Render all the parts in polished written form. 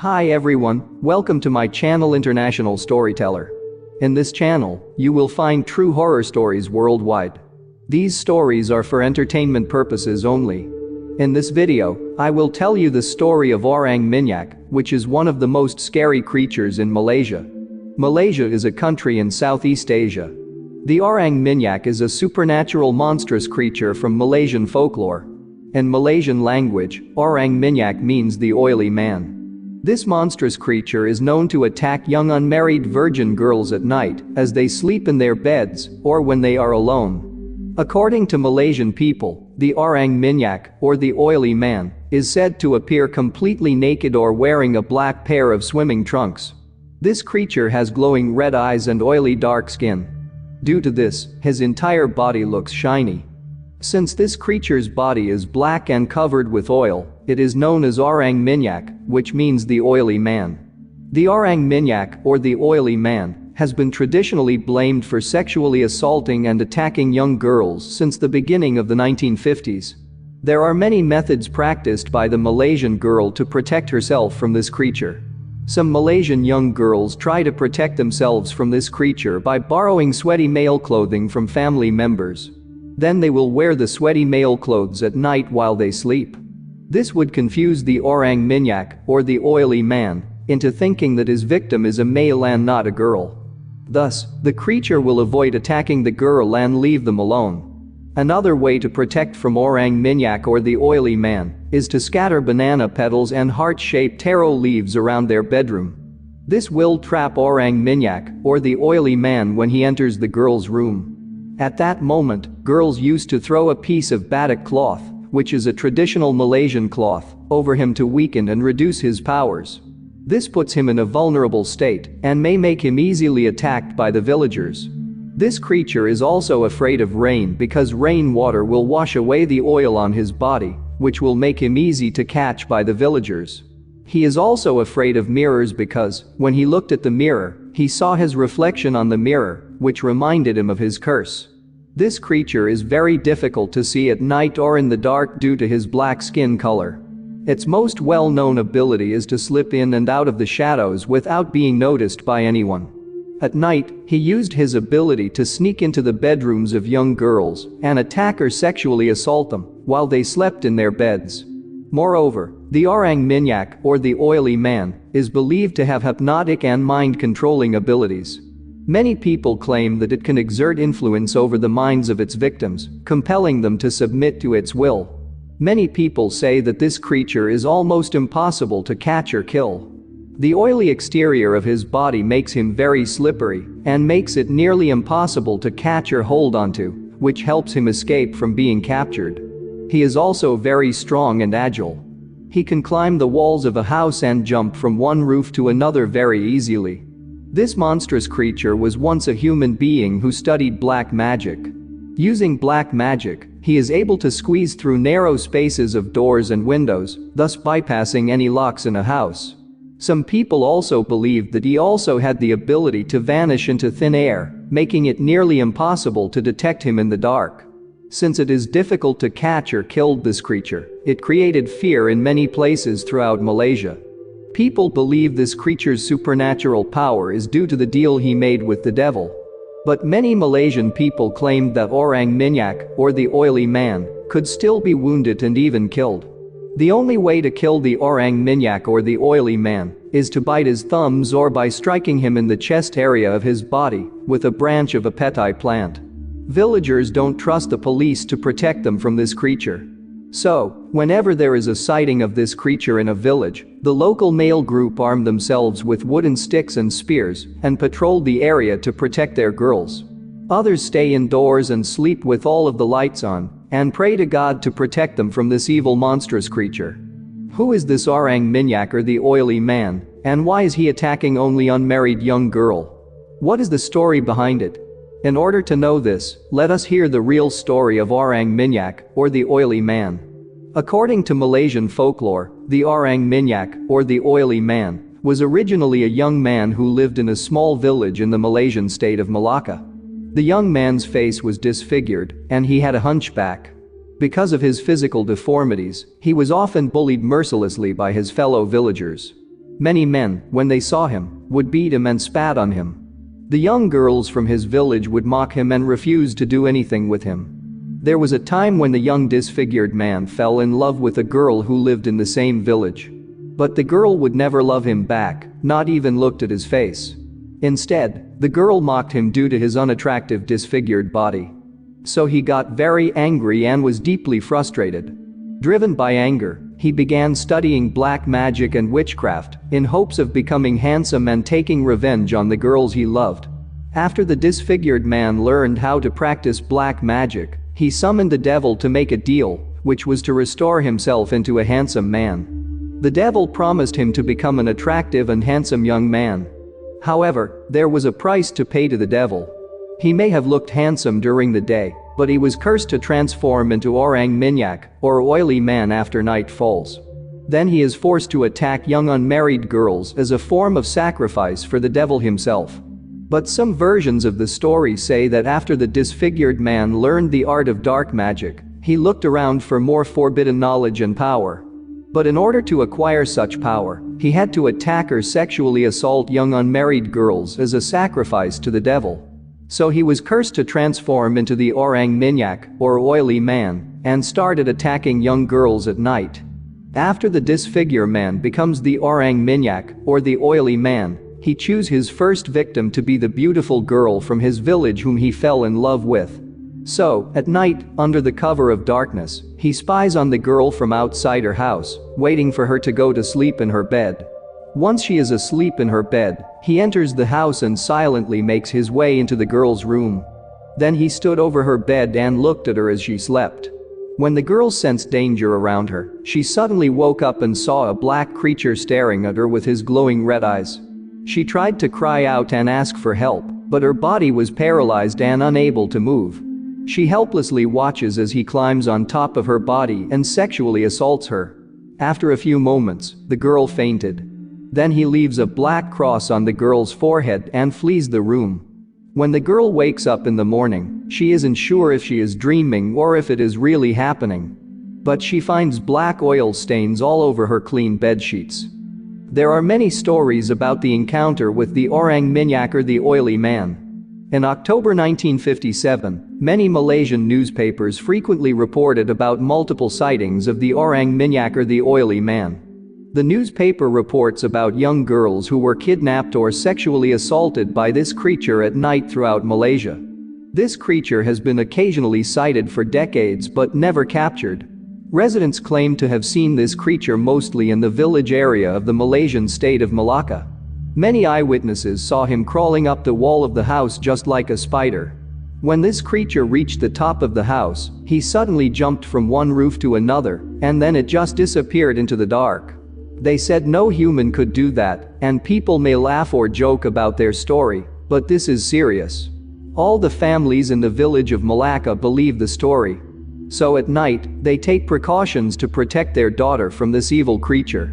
Hi everyone, welcome to my channel International Storyteller. In this channel, you will find true horror stories worldwide. These stories are for entertainment purposes only. In this video, I will tell you the story of Orang Minyak, which is one of the most scary creatures in Malaysia. Malaysia is a country in Southeast Asia. The Orang Minyak is a supernatural monstrous creature from Malaysian folklore. In Malaysian language, Orang Minyak means the oily man. This monstrous creature is known to attack young unmarried virgin girls at night as they sleep in their beds or when they are alone. According to Malaysian people, the Orang Minyak, or the oily man, is said to appear completely naked or wearing a black pair of swimming trunks. This creature has glowing red eyes and oily dark skin. Due to this, his entire body looks shiny. Since this creature's body is black and covered with oil, it is known as Orang Minyak, which means the oily man. The Orang Minyak, or the oily man, has been traditionally blamed for sexually assaulting and attacking young girls since the beginning of the 1950s. There are many methods practiced by the Malaysian girl to protect herself from this creature. Some Malaysian young girls try to protect themselves from this creature by borrowing sweaty male clothing from family members. Then they will wear the sweaty male clothes at night while they sleep. This would confuse the Orang Minyak, or the oily man, into thinking that his victim is a male and not a girl. Thus, the creature will avoid attacking the girl and leave them alone. Another way to protect from Orang Minyak or the oily man is to scatter banana petals and heart-shaped taro leaves around their bedroom. This will trap Orang Minyak, or the oily man, when he enters the girl's room. At that moment, girls used to throw a piece of batik cloth, which is a traditional Malaysian cloth, over him to weaken and reduce his powers. This puts him in a vulnerable state and may make him easily attacked by the villagers. This creature is also afraid of rain because rainwater will wash away the oil on his body, which will make him easy to catch by the villagers. He is also afraid of mirrors because, when he looked at the mirror, he saw his reflection on the mirror, which reminded him of his curse. This creature is very difficult to see at night or in the dark due to his black skin color. Its most well-known ability is to slip in and out of the shadows without being noticed by anyone. At night, he used his ability to sneak into the bedrooms of young girls and attack or sexually assault them while they slept in their beds. Moreover, the Orang Minyak, or the oily man, is believed to have hypnotic and mind-controlling abilities. Many people claim that it can exert influence over the minds of its victims, compelling them to submit to its will. Many people say that this creature is almost impossible to catch or kill. The oily exterior of his body makes him very slippery and makes it nearly impossible to catch or hold onto, which helps him escape from being captured. He is also very strong and agile. He can climb the walls of a house and jump from one roof to another very easily. This monstrous creature was once a human being who studied black magic. Using black magic, he is able to squeeze through narrow spaces of doors and windows, thus bypassing any locks in a house. Some people also believed that he also had the ability to vanish into thin air, making it nearly impossible to detect him in the dark. Since it is difficult to catch or kill this creature, it created fear in many places throughout Malaysia. People believe this creature's supernatural power is due to the deal he made with the devil. But many Malaysian people claimed that Orang Minyak, or the oily man, could still be wounded and even killed. The only way to kill the Orang Minyak, or the oily man, is to bite his thumbs or by striking him in the chest area of his body with a branch of a petai plant. Villagers don't trust the police to protect them from this creature. So, whenever there is a sighting of this creature in a village, the local male group arm themselves with wooden sticks and spears and patrol the area to protect their girls. Others stay indoors and sleep with all of the lights on and pray to God to protect them from this evil monstrous creature. Who is this Orang Minyak, or the oily man, and why is he attacking only unmarried young girl? What is the story behind it? In order to know this, let us hear the real story of Orang Minyak, or the oily man. According to Malaysian folklore, the Orang Minyak, or the oily man, was originally a young man who lived in a small village in the Malaysian state of Malacca. The young man's face was disfigured, and he had a hunchback. Because of his physical deformities, he was often bullied mercilessly by his fellow villagers. Many men, when they saw him, would beat him and spat on him. The young girls from his village would mock him and refuse to do anything with him. There was a time when the young disfigured man fell in love with a girl who lived in the same village. But the girl would never love him back, not even looked at his face. Instead, the girl mocked him due to his unattractive disfigured body. So he got very angry and was deeply frustrated. Driven by anger, he began studying black magic and witchcraft in hopes of becoming handsome and taking revenge on the girls he loved. After the disfigured man learned how to practice black magic, he summoned the devil to make a deal, which was to restore himself into a handsome man. The devil promised him to become an attractive and handsome young man. However, there was a price to pay to the devil. He may have looked handsome during the day, but he was cursed to transform into Orang Minyak, or oily man after night falls. Then he is forced to attack young unmarried girls as a form of sacrifice for the devil himself. But some versions of the story say that after the disfigured man learned the art of dark magic, he looked around for more forbidden knowledge and power. But in order to acquire such power, he had to attack or sexually assault young unmarried girls as a sacrifice to the devil. So he was cursed to transform into the Orang Minyak, or oily man, and started attacking young girls at night. After the disfigure man becomes the Orang Minyak, or the oily man, he chooses his first victim to be the beautiful girl from his village whom he fell in love with. So, at night, under the cover of darkness, he spies on the girl from outside her house, waiting for her to go to sleep in her bed. Once she is asleep in her bed, he enters the house and silently makes his way into the girl's room. Then he stood over her bed and looked at her as she slept. When the girl sensed danger around her, she suddenly woke up and saw a black creature staring at her with his glowing red eyes. She tried to cry out and ask for help, but her body was paralyzed and unable to move. She helplessly watches as he climbs on top of her body and sexually assaults her. After a few moments, the girl fainted. Then he leaves a black cross on the girl's forehead and flees the room. When the girl wakes up in the morning, she isn't sure if she is dreaming or if it is really happening. But she finds black oil stains all over her clean bed sheets. There are many stories about the encounter with the Orang Minyak, or the oily man. In October 1957, many Malaysian newspapers frequently reported about multiple sightings of the Orang Minyak, or the oily man. The newspaper reports about young girls who were kidnapped or sexually assaulted by this creature at night throughout Malaysia. This creature has been occasionally sighted for decades but never captured. Residents claim to have seen this creature mostly in the village area of the Malaysian state of Malacca. Many eyewitnesses saw him crawling up the wall of the house just like a spider. When this creature reached the top of the house, he suddenly jumped from one roof to another, and then it just disappeared into the dark. They said no human could do that, and people may laugh or joke about their story, but this is serious. All the families in the village of Malacca believe the story. So at night, they take precautions to protect their daughter from this evil creature.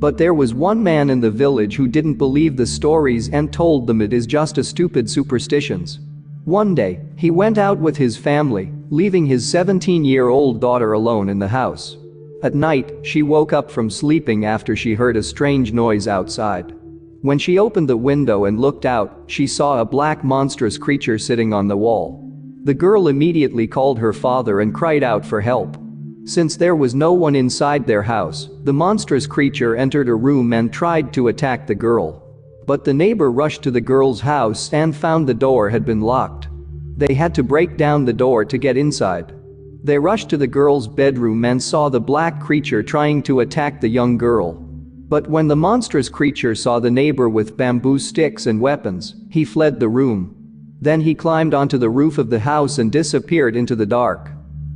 But there was one man in the village who didn't believe the stories and told them it is just a stupid superstitions. One day, he went out with his family, leaving his 17-year-old daughter alone in the house. At night, she woke up from sleeping after she heard a strange noise outside. When she opened the window and looked out, she saw a black monstrous creature sitting on the wall. The girl immediately called her father and cried out for help. Since there was no one inside their house, the monstrous creature entered a room and tried to attack the girl. But the neighbor rushed to the girl's house and found the door had been locked. They had to break down the door to get inside. They rushed to the girl's bedroom and saw the black creature trying to attack the young girl. But when the monstrous creature saw the neighbor with bamboo sticks and weapons, he fled the room. Then he climbed onto the roof of the house and disappeared into the dark.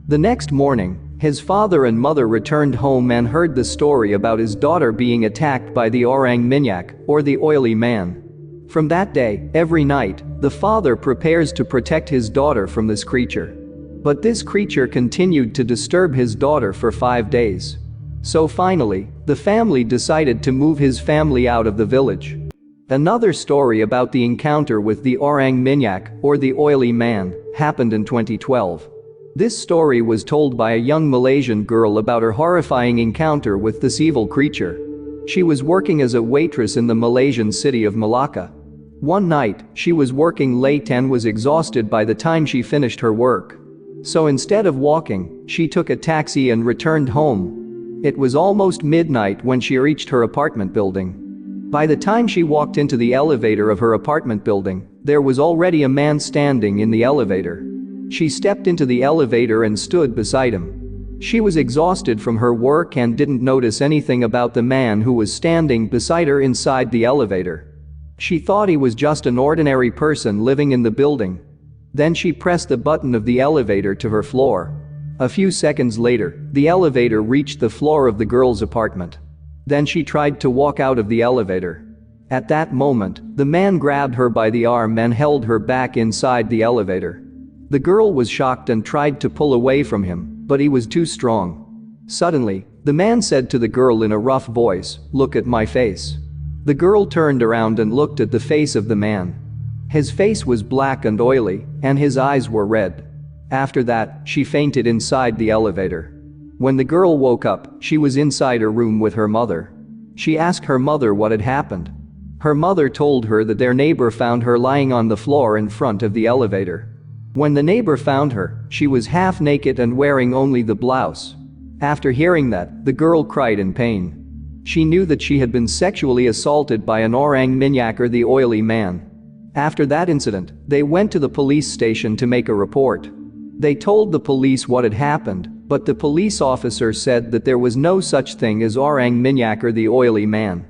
The next morning, his father and mother returned home and heard the story about his daughter being attacked by the Orang Minyak, or the oily man. From that day, every night, the father prepares to protect his daughter from this creature. But this creature continued to disturb his daughter for 5 days. So finally, the family decided to move his family out of the village. Another story about the encounter with the Orang Minyak, or the oily man, happened in 2012. This story was told by a young Malaysian girl about her horrifying encounter with this evil creature. She was working as a waitress in the Malaysian city of Malacca. One night, she was working late and was exhausted by the time she finished her work. So instead of walking, she took a taxi and returned home. It was almost midnight when she reached her apartment building. By the time she walked into the elevator of her apartment building, there was already a man standing in the elevator. She stepped into the elevator and stood beside him. She was exhausted from her work and didn't notice anything about the man who was standing beside her inside the elevator. She thought he was just an ordinary person living in the building. Then she pressed the button of the elevator to her floor. A few seconds later, the elevator reached the floor of the girl's apartment. Then she tried to walk out of the elevator. At that moment, the man grabbed her by the arm and held her back inside the elevator. The girl was shocked and tried to pull away from him, but he was too strong. Suddenly, the man said to the girl in a rough voice, "Look at my face." The girl turned around and looked at the face of the man. His face was black and oily, and his eyes were red. After that, she fainted inside the elevator. When the girl woke up, she was inside her room with her mother. She asked her mother what had happened. Her mother told her that their neighbor found her lying on the floor in front of the elevator. When the neighbor found her, she was half naked and wearing only the blouse. After hearing that, the girl cried in pain. She knew that she had been sexually assaulted by an orang Minyak, or the oily man. After that incident, they went to the police station to make a report. They told the police what had happened, but the police officer said that there was no such thing as orang Minyak, or the oily man.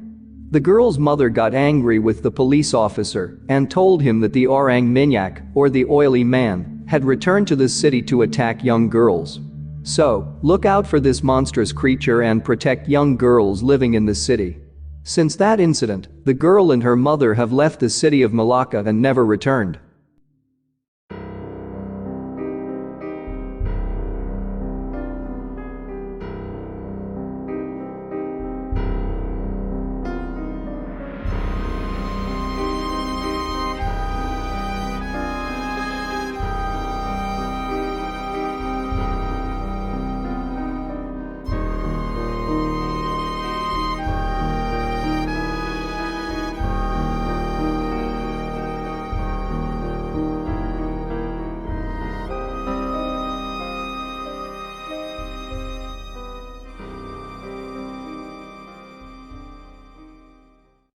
The girl's mother got angry with the police officer and told him that the orang Minyak, or the oily man, had returned to the city to attack young girls. So, look out for this monstrous creature and protect young girls living in the city. Since that incident, the girl and her mother have left the city of Malacca and never returned.